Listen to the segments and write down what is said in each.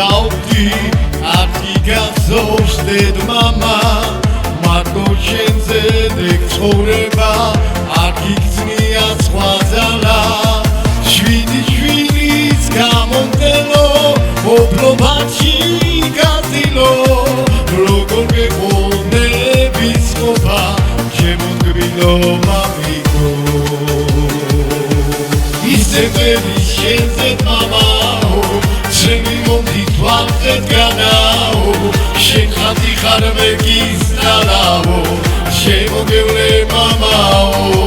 დავდი ათი გასოშდეთ მამა მარტო შენზე დექცხოვრება არ გიგზნია სხვა ძალა შვიდის გამომდელო ოფლობაში გაზილო როგორ გეყოლნების ყოფა შემოდგბილო მამიკო ისეველი შენზე მამაო ჩემი მომდითვალეთ განაო შენ ხათი ხარ მეკისტალაო შემოგევლე მამაო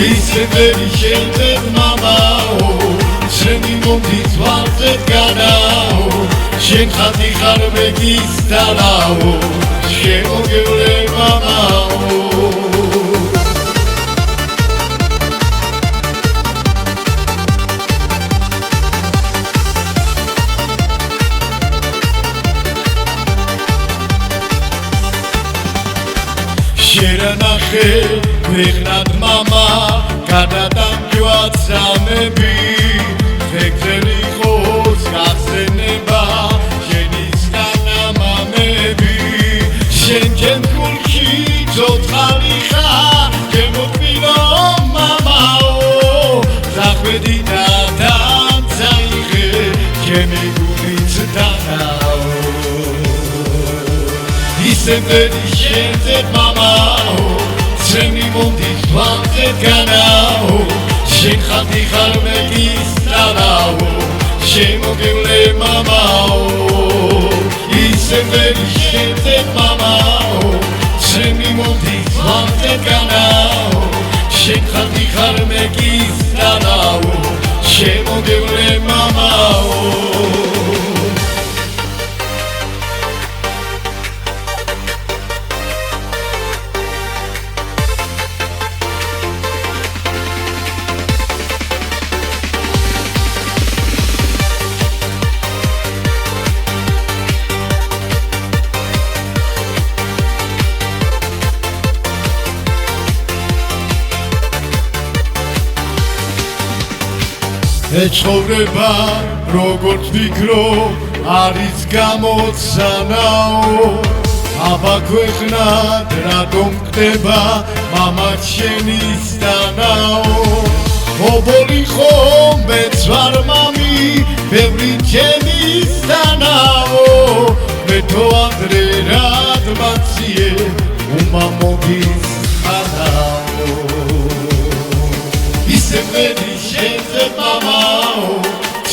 ისეველი შენზე მამაო ჩემი მომდითვალეთ განაო შენ ხათი ხარ მეკისტალაო შემოგევლე მამაო შერანახე მეხნად მამა გადადამჯვად სამები ფექრელი ხოს გახსენება შენისგანა მამები შენ ჩემ გულში ცოცხალი ხარ შემოქმნილო მამაო დახვედი და დამცაიღე ჩემი გულიც დანაო ისეველი შენზე მამაო ჩემი მომდითვალეთ განაო შენ ხათი ხარ მეკისტალაო შემოგევლე მამაო ისეველი შენზე მამაო ჩემი მომდითვალეთ განაო შენ ხათი ხარ მეკისტალაო შემოგევლე მამაო ეცხოვრება როგორც ვფიქრო არის გამოცანაო აბა ქვეყნად რატომ ხდება მამა შენის დანაო მობოლი ხომ მეც ვარ მამი ბევრი ჩემის დანაო მე თო ადრე რად მაციე უმამოგის ხანაო ისეველი შენზე მამაო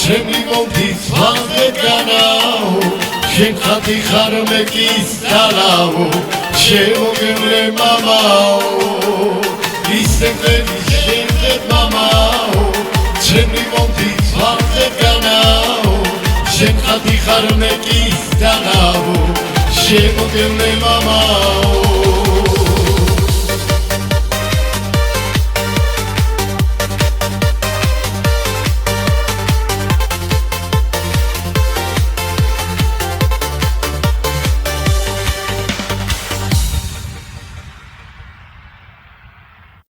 ჩემი მომდითვალეთ განაო შენ ხათი ხარ მეკისტალაო შემოგევლე მამაო ისეველი შენზე მამაო ჩემი მომდითვალეთ განაო შენ ხათი ხარ მეკისტალაო შემოგევლე მამაო